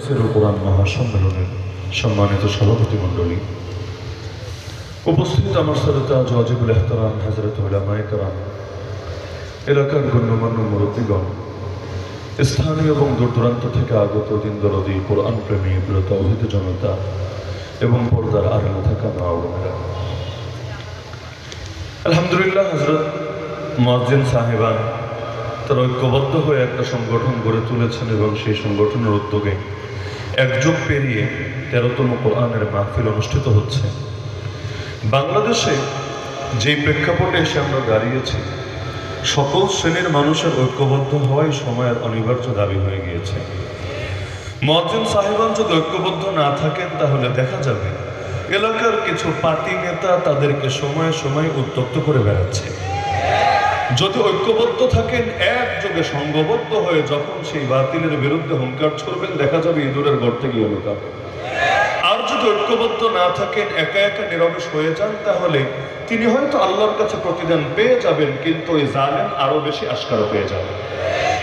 তাফসীর ও কোরআন মহাসম্মেলনের সম্মানিত সভাপতি মণ্ডলী, উপস্থিত আমার সাদাত ওয়াজিবুল ইহতারাম হযরত উলামায়ে কেরাম, এলাকার গণ্যমান্য মুরব্বীগণ, স্থানীয় এবং দূরদূরান্ত থেকে আগত দিন দরদি কোরআন প্রেমী তাওহীদ জনতা এবং পর্দার আড়ালে থাকা মা ও বোনেরা, আলহামদুলিল্লাহ হযরত মুয়াজ্জিন সাহেবান তারা ঐক্যবদ্ধ হয়ে একটা সংগঠন গড়ে তুলেছেন এবং সেই সংগঠনের উদ্যোগে এক যুগ পেরিয়ে 13তম কোরআনের মাহফিল অনুষ্ঠিত হচ্ছে। বাংলাদেশে যেই প্রেক্ষাপটে এসে আমরা দাঁড়িয়েছি, সকল শ্রেণীর মানুষের ঐক্যবদ্ধ হওয়াই সময়ের অনিবার্য দাবি হয়ে গিয়েছে। মুয়াজ্জিন সাহেবান যদি ঐক্যবদ্ধ না থাকেন তাহলে দেখা যাবে এলাকার কিছু পার্টি নেতা তাদেরকে সময়ে সময়ে উত্তক্ত করে বেড়াচ্ছে। যদি ঐক্যবদ্ধ থাকেন, একযোগে সংঘবদ্ধ হয়ে যখন সেই বাতিলের বিরুদ্ধে হুঙ্কার ছড়বেন, দেখা যাবে ইঁদুরের গর্তে গিয়ে লুকাবে। আর যদি ঐক্যবদ্ধ না থাকেন, একা একা নীরবে সয়ে যান, তাহলে তিনি হয়তো আল্লাহর কাছে প্রতিদান পেয়ে যাবেন, কিন্তু ওই জালেম আরো বেশি আশকারা পেয়ে যাবে।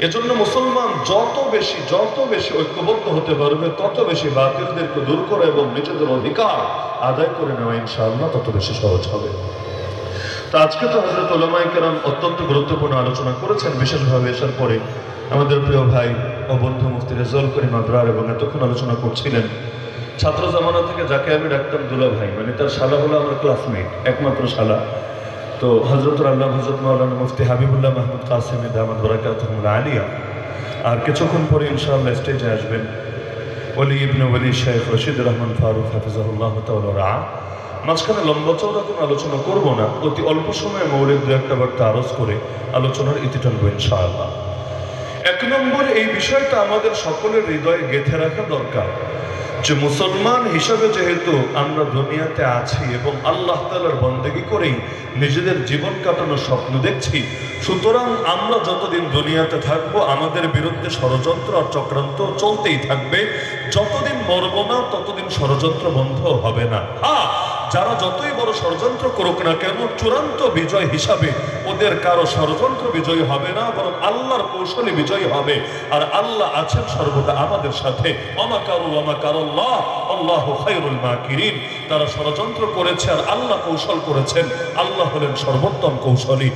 এজন্য মুসলমান যত বেশি ঐক্যবদ্ধ হতে পারবে, তত বেশি বাতিলদেরকে দূর করা এবং নিজেদের অধিকার আদায় করে নেওয়া ইনশাআল্লাহ তত বেশি সহজ হবে। তো আজকে তো হযরত উলামায়ে কেরাম অত্যন্ত গুরুত্বপূর্ণ আলোচনা করেছেন। বিশেষভাবে এসার পরে আমাদের প্রিয় ভাই ও বন্ধু মুফতি রেজাউল করিম আবরার এবং এতক্ষণ আলোচনা করছিলেন ছাত্র জামানা থেকে যাকে আমি ডাকতাম দুলা ভাই, মানে তার শালা হলো আমার ক্লাসমেট, একমাত্র শালা। তো হযরতুল আল্লাহ হযরত মাওলানা মুফতি হাবিবুল্লাহ মাহমুদ কাসেমি দামাত বারাকাতুহুল আলিয়া। আর কিছুক্ষণ পরে ইনশাআল্লাহ স্টেজে আসবেন ওলি ইবনে ওলি শেখ রশিদ রহমান ফারুক হাফিজাহুল্লাহ তাআলা রা। মাঝখানে লম্বা চওড়া কোনো আলোচনা করব না, অতি অল্প সময়ে মৌলিক দু একটা বার্তা আরজ করে আলোচনার ইতি টানবো ইনশাআল্লাহ। এক নম্বর, এই বিষয়টা আমাদের সকলের হৃদয়ে গেঁথে রাখা দরকার যে মুসলমান হিসাবে যেহেতু আমরা দুনিয়াতে আছি এবং আল্লাহ তাআলার বন্দেগী করেই নিজেদের জীবন কাটানোর স্বপ্ন দেখছি, সুতরাং আমরা যতদিন দুনিয়াতে থাকবো আমাদের বিরুদ্ধে ষড়যন্ত্র আর চক্রান্ত চলতেই থাকবে। যতদিন মরব না ততদিন ষড়যন্ত্র বন্ধ হবে না। যারা যতই বড় ষড়যন্ত্র করুক না কেন, চূড়ান্ত বিজয় হিসাবে ওদের কারো ষড়যন্ত্র বিজয়ী হবে না, বরং আল্লাহর কৌশলী বিজয়ী হবে। আর আল্লাহ আছেন সর্বদা আমাদের সাথে। ওয়ামাকারুল্লাহ আল্লাহু খায়রুল মাকিরিন। তারা ষড়যন্ত্র করেছে আর আল্লাহ কৌশল করেছেন। আল্লাহ হলেন সর্বোত্তম কৌশলী।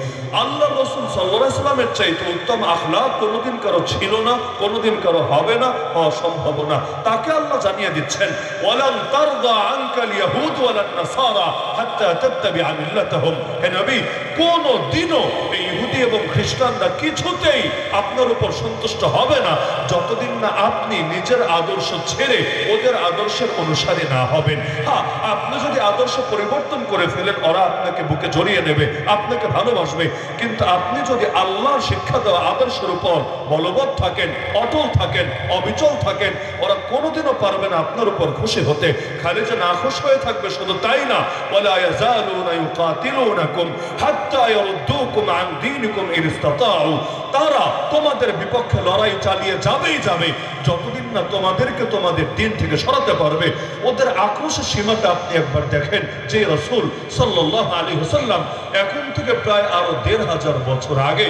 আল্লাহ রাসূল সাল্লাল্লাহু আলাইহি ওয়াসাল্লামের চাইতে উত্তম আখলাক কোনোদিন কারো ছিল না, কোনোদিন কারো হবে না, হওয়া সম্ভব না। তাকে আল্লাহ জানিয়ে দিচ্ছেন, ওয়ালান তারদা আনকাল ইয়াহুদ ওয়ালান নাসারা হাত্তা তাত্তাবিআ মিল্লাতাহুম। হে নবী, কোনদিনও এই ইহুদি এবং খ্রিস্টানরা কিছুতেই আপনার উপর সন্তুষ্ট হবে না যতদিন না আপনি নিজের আদর্শ ছেড়ে ওদের আদর্শের অনুসারী না হবেন। আপনি যদি আদর্শ পরিবর্তন করে ফেলেন, ওরা আপনাকে বুকে জড়িয়ে নেবে, আপনাকে ভালোবাসবে। কিন্তু আপনি যদি আল্লাহর শিক্ষা দেওয়া আদর্শের উপর বলবৎ থাকেন, অটল থাকেন, অবিচল থাকেন, ওরা কোনোদিনও পারবে না আপনার উপর খুশি হতে। খালি যে না খুশ হয়ে থাকবে শুধু তাই না, ওয়ালা ইয়াজালুনা ইউকাতিলুনাকুম হাত্তা ইয়ারুদ্দুকুম আন দীনিকুম ইন ইসতাতাউ। তারা তোমাদের বিপক্ষে লড়াই চালিয়ে যাবে যতদিন না তোমাদেরকে তোমাদের দিন থেকে সরাতে পারবে। ওদের আক্রোশের সীমাটা আপনি একবার দেখেন। যে রাসূল সাল্লাল্লাহু আলাইহি ওয়াসাল্লাম এখন থেকে প্রায় আরো ১৫০০ বছর আগে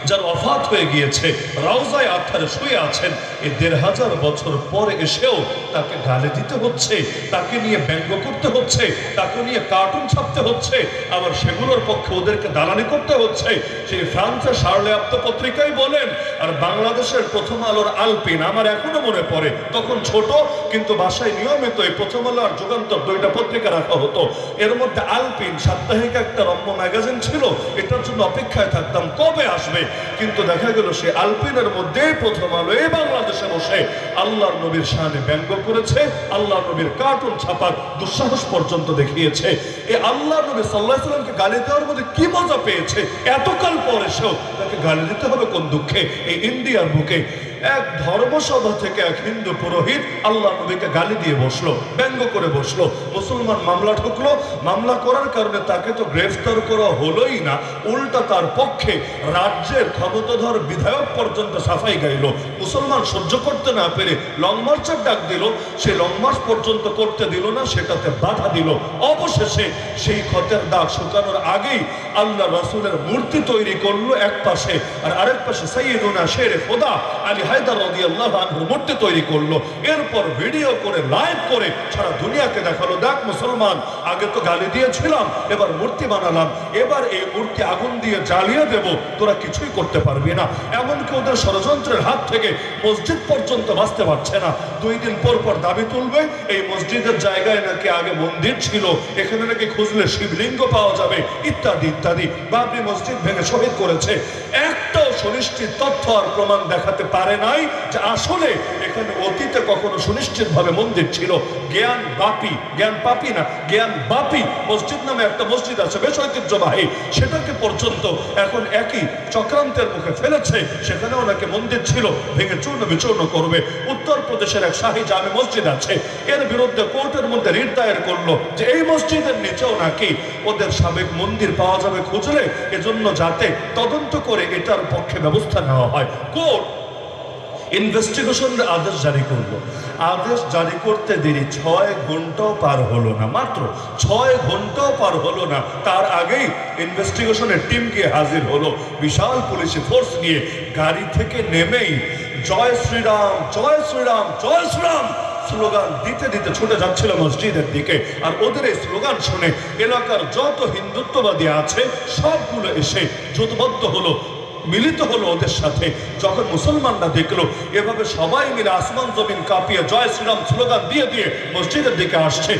যার ওফাত হয়ে গিয়েছে, রওজায়ে আতহারে শুয়ে আছেন, এই ১৫০০ বছর পরে এসেও তাকে গালি দিতে হচ্ছে, তাকে নিয়ে ব্যঙ্গ করতে হচ্ছে, তাকে নিয়ে কার্টুন ছাপতে হচ্ছে, আবার সেগুলোর পক্ষে ওদেরকে দালালি করতে হচ্ছে। সেই ফ্রান্সের শার্লে আবদো পত্রিকায় বলেন, আর বাংলাদেশের প্রথম আলোর আলপিন, আমার এখনো মনে পড়ে, তখন ছোট কিন্তু বাসায় নিয়মিত এই প্রথম আলো আর যুগান্তর দুইটা পত্রিকা রাখা হতো। এর মধ্যে আলপিন সাপ্তাহিক একটা রম্য ম্যাগাজিন ছিল, এটার জন্য অপেক্ষায় থাকতাম কবে আসবে। কিন্তু দেখা গেল সে আলপিনের মধ্যে প্রথম আলো এই বাংলাদেশে বসে আল্লাহর নবীর শানে ব্যঙ্গ করেছে, আল্লাহর নবীর কার্টুন ছাপার দুঃসাহস পর্যন্ত দেখিয়েছে। এই আল্লাহর নবী সাল্লাল্লাহু আলাইহি ওয়াসাল্লামকে গালি দেওয়ার মধ্যে কি মজা পেয়েছে, এতকাল পর এসেও তাকে গালি দিতে হবে কোন দুঃখে? এই ইন্ডিয়ার বুকে এক ধর্মসভা থেকে এক হিন্দু পুরোহিত আল্লাহ নবীকে গালি দিয়ে বসলো, ব্যঙ্গ করে বসলো। মুসলমান মামলা ঠুকলো। মামলা করার কারণে তাকে তো গ্রেফতার করা হলোই না, উল্টা তার পক্ষে রাজ্যের ক্ষমতাধর বিধায়ক পর্যন্ত সাফাই গাইল। মুসলমান সহ্য করতে না পেরে লং মার্চের ডাক দিল, সে লং মার্চ পর্যন্ত করতে দিল না, সেটাতে বাধা দিল। অবশেষে সেই ক্ষতের দাগ শুকানোর আগেই আল্লাহ রাসূলের মূর্তি তৈরি করলো এক পাশে, আর আরেক পাশে সাইয়্যিদুনা শেরে খোদা আলী হায়দার রাদিয়াল্লাহু আনহুর মূর্তি তৈরি করলো, এরপর ভিডিও করে লাইভ করে সারা দুনিয়াকে দেখালো, দেখ মুসলমান, আগে তো গালি দিয়েছিলাম, এবার মূর্তি বানালাম, এবার এই মূর্তি আগুন দিয়ে জ্বালিয়ে দেব, তোরা কিছুই করতে পারবি না। এমনকি ওদের ষড়যন্ত্রের হাত থেকে মসজিদ পর্যন্ত বাঁচতে পারছে না। 2 দিন পর পর দাবি তুলবে এই মসজিদের জায়গায় নাকি আগে মন্দির ছিল, এখানে নাকি খুঁজলে শিবলিঙ্গ পাওয়া যাবে, ইত্যাদি ইত্যাদি। বাবরি মসজিদ ভেঙে শহীদ করেছে, একটাও সুনিশ্চিত তথ্য আর প্রমাণ দেখাতে পারে নাই যে আসলে এখানে অতীতে কখনো সুনিশ্চিতভাবে মন্দির ছিল। জ্ঞান পাপি না, জ্ঞান বাপি মসজিদ নামে একটা মসজিদ আছে, বেশ ঐতিহ্যবাহী, সেটাকে পর্যন্ত এখন একই চক্রান্তের মুখে ফেলেছে, সেখানেও নাকি মন্দির ছিল, ভেঙে চূর্ণ বিচূর্ণ করবে। উত্তরপ্রদেশের এক শাহী জামে মসজিদ আছে, এর বিরুদ্ধে কোর্টের মধ্যে রিট দায়ের করলো যে এই মসজিদের নিচেও নাকি ওদের সাবেক মন্দির পাওয়া যাবে খুঁজলে, এজন্য যাতে তদন্ত করে এটার পক্ষে ব্যবস্থা নেওয়া হয়। কোর্ট ইনভেস্টিগেশনের আদেশ জারি করলো। আদেশ জারি করতে দেরি 6 ঘন্টাও পার হলো না, মাত্র 6 ঘন্টাও পার হলো না, তার আগেই ইনভেস্টিগেশনের টিম গিয়ে হাজির হলো বিশাল পুলিশি ফোর্স নিয়ে। গাড়ি থেকে নেমেই জয় শ্রীরাম, জয় শ্রীরাম, জয় শ্রীরাম স্লোগান দিতে দিতে ছুটে যাচ্ছিল মসজিদের দিকে। আর ওদের এই স্লোগান শুনে এলাকার যত হিন্দুত্ববাদী আছে সবগুলো এসে জোটবদ্ধ হলো, মিলিত হলো ওদের সাথে। যখন মুসলমানরা দেখলো এভাবে সবাই মিলে আসমান জমিন কাঁপিয়ে জয় শ্রীরাম স্লোগান দিয়ে দিয়ে মসজিদের দিকে আসছে,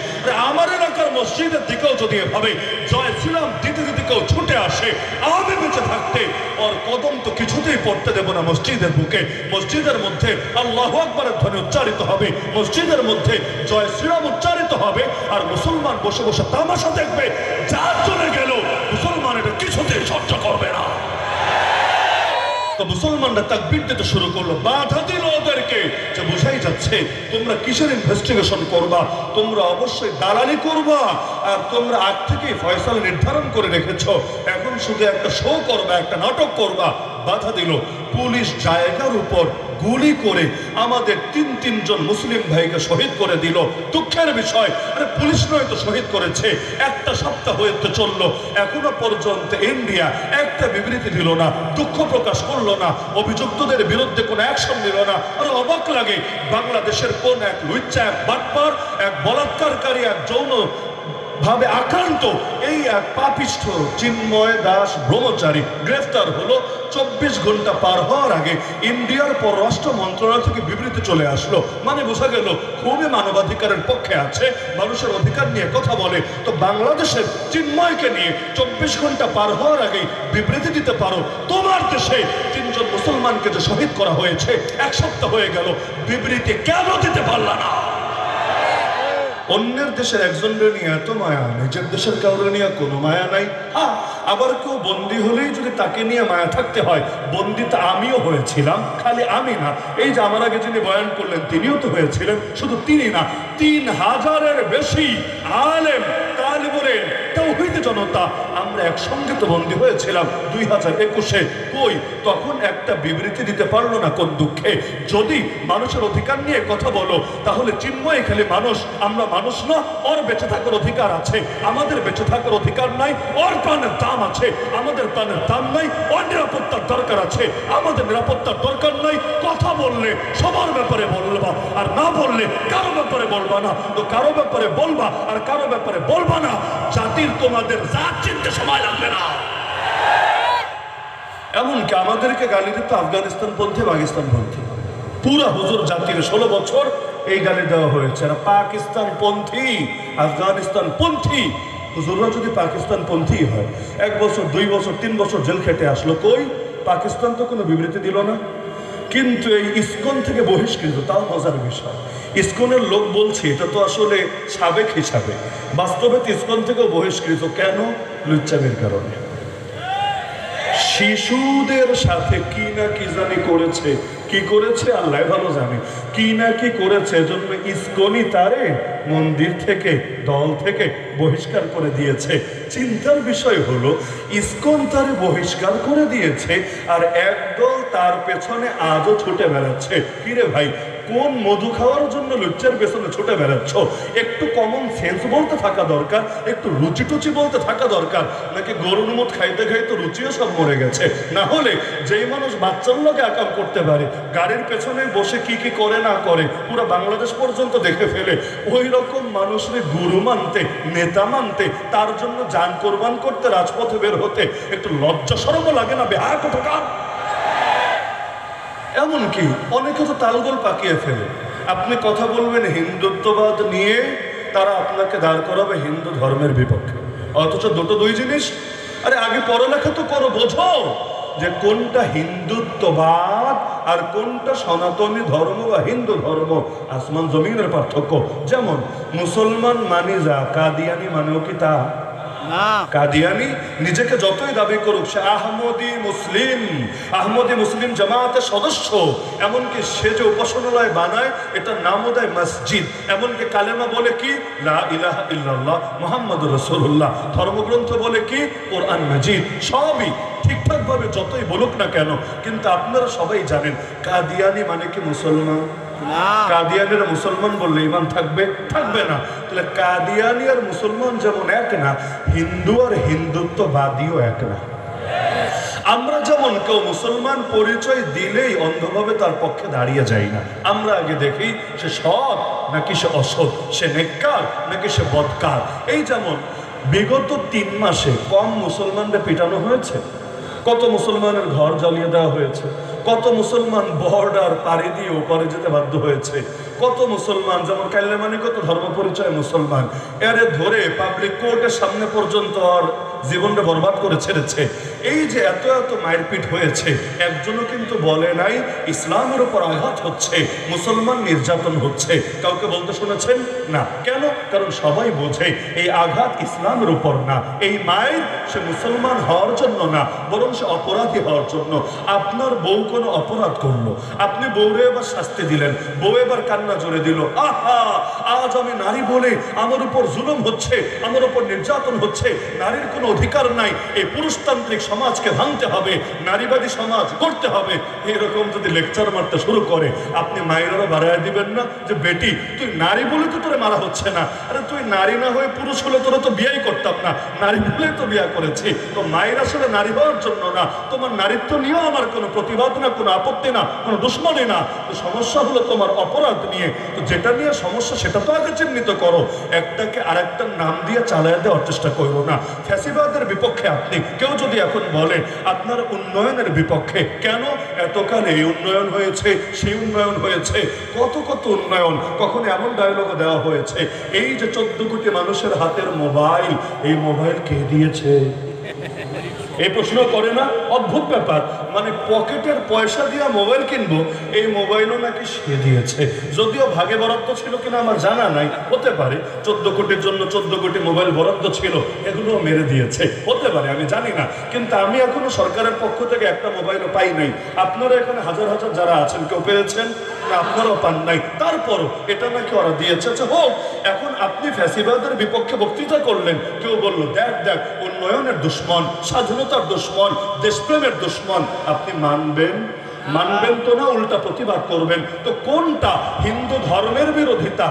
আমার এলাকার মসজিদের দিকেও যদি এভাবে জয় শ্রীরাম দিতে দিতে কেউ ছুটে আসে, আমি বেঁচে থাকতে ওর কদম তো কিছুতেই পড়তে দেব না মসজিদের বুকে। মসজিদের মধ্যে আল্লাহু আকবারের ধ্বনি উচ্চারিত হবে, মসজিদের মধ্যে জয় শ্রীরাম উচ্চারিত হবে, আর মুসলমান বসে বসে তামাশা দেখবে। যার চলে গেল মুসলমান এটা কিছুতেই সহ্য করবে না। তো মুসলমানরা তাকবীর দিতে শুরু করলো, বাধা দিল ওদেরকে যে বোঝাই যাচ্ছে তোমরা কিসের ইনভেস্টিগেশন করবা, তোমরা অবশ্যই দালালি করবা, আর তোমরা আগ থেকেই ফয়সালা নির্ধারণ করে রেখেছো, এখন শুধু একটা শো করবা, একটা নাটক করবা। বাধা দিল। পুলিশ জায়গার উপর গুলি করে আমাদের তিনজন মুসলিম ভাইকে শহীদ করে দিল। দুঃখের বিষয়, আরে পুলিশ নয় তো শহীদ করেছে, একটা সপ্তাহ হতে চললো, এখনো পর্যন্ত ইন্ডিয়া একটা বিবৃতি দিল না, দুঃখ প্রকাশ করলো না, অভিযুক্তদের বিরুদ্ধে কোনো অ্যাকশন নিল না। আরে অবাক লাগে, বাংলাদেশের কোন এক লুচ্চা, এক বাটপার, এক বলাৎকারকারী, এক যৌন ভাবে আক্রান্ত এই এক পাপিষ্ঠ চিন্ময় দাস ব্রহ্মচারী গ্রেফতার হলো। 24 ঘন্টা পার হওয়ার আগে ইন্ডিয়ার পররাষ্ট্র মন্ত্রণালয় থেকে বিবৃতি চলে আসলো, মানে বোঝা গেল খুবই মানবাধিকারের পক্ষে আছে, মানুষের অধিকার নিয়ে কথা বলে। তো বাংলাদেশের চিন্ময়কে নিয়ে 24 ঘন্টা পার হওয়ার আগে বিবৃতি দিতে পারো, তোমার দেশে 3 জন মুসলমানকে যে শহীদ করা হয়েছে 1 সপ্তাহ হয়ে গেল, বিবৃতি কেন দিতে পারলা না? অন্যের দেশের একজনের নিয়ে এত মায়া, নিজের দেশের কাউরে নিয়ে কোনো মায়া নাই। আবার কেউ বন্দী হলেই যদি তাকে নিয়ে মায়া থাকতে হয়, বন্দী তো আমিও হয়েছিলাম, খালি আমি না, এই যে আমার আগে যিনি বয়ান করলেন তিনিও তো হয়েছিলেন, শুধু তিনি না, 3000-এর বেশি আলেম তালিবুল তাওহীদ জনতা আমরা একসঙ্গে তো বন্দী হয়েছিলাম 2021-এ। কই তখন একটা বিবৃতি দিতে পারলো না, কোন দুঃখে? যদি মানুষের অধিকার নিয়ে কথা বলো তাহলে চিন্ময় খালি মানুষ, আমরা মানুষ না, ওর বেঁচে থাকার অধিকার আছে, আমাদের বেঁচে থাকার অধিকার নাই। ওর প্রাণের দাম আছে, আমাদের প্রাণের দাম নাই। ওর নিরাপত্তার দরকার আছে, আমাদের নিরাপত্তার দরকার নাই। কথা বললে সবার ব্যাপারে বলবা, আর না বললে কারো ব্যাপারে বলবা না। তো কারো ব্যাপারে বলবা আর কারো ব্যাপারে বলবা না, জাতির তোমাদের জাত চিনতে সময় লাগবে না। এমনকি আমাদেরকে গালি দিত আফগানিস্তান পন্থী, পাকিস্তান পন্থী, পুরা হুজুর জাতির 16 বছর এই গালি দেওয়া হয়েছে। আর পাকিস্তান পন্থী, আফগানিস্তান পন্থী হুজুররা যদি পাকিস্তান পন্থী হয়, 1 বছর 2 বছর 3 বছর জেল খেটে আসলো, কই পাকিস্তান তো কোনো বিবৃতি দিল না। কিন্তু এই ইসকন থেকে বহিষ্কৃত, তাও মজার বিষয়, ইসকনের লোক বলছে এটা তো আসলে সাবেক হিসাবে, বাস্তবে ইসকন থেকেও বহিষ্কৃত। কেন? লুচ্চামির কারণে। শিশুদের সাথে কি না কি জানি করেছে, কি করেছে আল্লাহ ভালো জানে, কি না কি করেছে, এজন্য ইসকনই তারে মন্দির থেকে, দল থেকে বহিষ্কার করে দিয়েছে। চিন্তার বিষয় হলো ইসকন তারে বহিষ্কার করে দিয়েছে, আর একদল তার পেছনে আজও ছুটে বেড়াচ্ছে। কিরে ভাই, কোন মধু খাওয়ার জন্য লুচ্চার পেছনে ছুটে বেড়াচ্ছ? একটু কমন সেন্স বলতে থাকা দরকার, একটু রুচি টুচি বলতে থাকা দরকার। নাকি গরুর মুখ খাইতে খাইতে রুচিও সব মরে গেছে? না হলে যেই মানুষ বাচ্চার লোকে আকাম করতে পারে, গাড়ির পেছনে বসে কি কি করে না করে পুরো বাংলাদেশ পর্যন্ত দেখে ফেলে, ওই রকম মানুষের গুরু মানতে, নেতা মানতে, তার জন্য জান কোরবান করতে রাজপথে বের হতে একটু লজ্জা শরমও লাগে না? বেহায়া কোথাকার। এমনকি অনেকে তো তালগোল পাকিয়ে ফেলে। আপনি কথা বলবেন হিন্দুত্ববাদ নিয়ে, তারা আপনাকে দাঁড় করাবে হিন্দু ধর্মের বিপক্ষে। অথচ দুটো দুই জিনিস। আরে আগে পড়ালেখা তো করো, বোঝো যে কোনটা হিন্দুত্ববাদ আর কোনটা সনাতনী ধর্ম বা হিন্দু ধর্ম। আসমান জমিনের পার্থক্য। যেমন মুসলমান মানে যা, কাদিয়ানি মানেও কি তা? কাদিয়ানি নিজেকে যতই দাবি করুক সে আহমদি মুসলিম জামাতের সদস্য, এমনকি সে যে উপাসনালয় বানায় এটার নামও দেয় মসজিদ, এমনকি কালেমা বলে কি লা ইলাহা ইল্লাল্লাহ মুহাম্মাদুর রাসূলুল্লাহ, ধর্মগ্রন্থ বলে কি কোরআন মাজিদ। সবই ঠিকঠাক ভাবে যতই বলুক না কেন, কিন্তু আপনারা সবাই জানেন কাদিয়ানি মানে কি মুসলমান? কাদিয়ানিরা মুসলমান বললে ইমান থাকবে? থাকবে না। তাহলে কাদিয়ানি আর মুসলমান যেমন এক না, হিন্দু আর হিন্দুত্ববাদীও এক না। আমরা যেমন কেউ মুসলমান পরিচয় দিলেই অন্ধভাবে তার পক্ষে দাঁড়িয়ে যাই না। আমরা আগে দেখি সে সৎ নাকি সে অসৎ, সে নেককার নাকি সে বদকার। এই যেমন বিগত 3 মাসে কম মুসলমানদের পিটানো হয়েছে? কত মুসলমানের ঘর জ্বালিয়ে দেওয়া হয়েছে? কত মুসলমান বর্ডার পাড়ি দিয়ে ওপারে যেতে বাধ্য হয়েছে? কত মুসলমান, যেমন কাল্যামানি কত ধর্ম পরিচয় মুসলমান, এরে ধরে পাবলিক কোর্টের সামনে পর্যন্ত আর জীবনটা বরবাদ করে ছেড়েছে। এই যে এত এত মারপিট হয়েছে, একজনও কিন্তু বলে নাই ইসলামের উপর আঘাত হচ্ছে, মুসলমান নির্যাতন হচ্ছে। কাউকে বলতে শুনেছেন? না। কেন? কারণ সবাই বোঝে এই আঘাত ইসলামের উপর না, এই মায়ের সে মুসলমান হওয়ার জন্য না, বরং সে অপরাধী হওয়ার জন্য। আপনার বউ কোনো অপরাধ করলো, আপনি বউরে এবার শাস্তি দিলেন, বউ এবার কান্না জোরে দিল, আহা আজ আমি নারী বলে আমার উপর জুলুম হচ্ছে, আমার উপর নির্যাতন হচ্ছে, নারীর কোনো অধিকার নাই, এই পুরুষতান্ত্রিক সমাজকে ভাঙতে হবে, নারীবাদী সমাজ করতে হবে। এরকম যদি লেকচার মারতে শুরু করে, আপনি মায়েরও বাড়ায় দিবেন না যে বেটি তুই নারী বলে তো তোরে মারা হচ্ছে না? আরে তুই নারী না হয়ে পুরুষ হলে তোরা তো বিয়েই করতাম না, নারী বলে তো বিয়ে করেছি। তো মায়ের আসলে নারী হওয়ার জন্য না, তোমার নারীত্ব নিয়েও আমার কোনো প্রতিবাদ না, কোনো আপত্তি না, কোনো দুশ্মনী না। তো সমস্যা হলো তোমার অপরাধ নিয়ে। তো যেটা নিয়ে সমস্যা সেটা তো আগে চিহ্নিত করো, একটাকে আরেকটার নাম দিয়ে চালায় দেওয়ার চেষ্টা করবো না। ফ্যাসিবাদের বিপক্ষে আপনি কেউ যদি এখন বলে আপনার উন্নয়নের বিপক্ষে, কেন? এতকাল এই উন্নয়ন হয়েছে, সেই উন্নয়ন হয়েছে, কত কত উন্নয়ন। কখন এমন ডায়লগ দেওয়া হয়েছে এই যে 14 কোটি মানুষের হাতের মোবাইল, এই মোবাইল কে দিয়েছে? এই প্রশ্ন করে না? অদ্ভুত ব্যাপার। মানে পকেটের পয়সা দিয়ে মোবাইল কিনবো, এই মোবাইলও নাকি সে দিয়েছে। যদিও ভাগে বরাদ্দ ছিল কিনা আমার জানা নাই, হতে পারে 14 কোটির জন্য 14 কোটি মোবাইল বরাদ্দ ছিল, এগুলো মেরে দিয়েছে, হতে পারে, আমি জানি না। কিন্তু আমি এখনো সরকারের পক্ষ থেকে একটা মোবাইলও পাই নাই। আপনারা এখানে হাজার হাজার যারা আছেন, কেউ পেয়েছেন না? আপনারাও পান নাই। তারপরও এটা নাকি ওরা দিয়েছে। আচ্ছা হোক, এখন আপনি ফ্যাসিবাদের বিপক্ষে বক্তৃতা করলেন, কেউ বললো দেখ দেখ উন্নয়নের দুশ্মন, স্বাধীনতার দুশ্মন, দেশপ্রেমের দুশ্মন। আপনি মানবেন? মানবেন তো না, উল্টা প্রতিবাদ করবেন। তো কোনটা হিন্দু ধর্মের বিরোধিতা?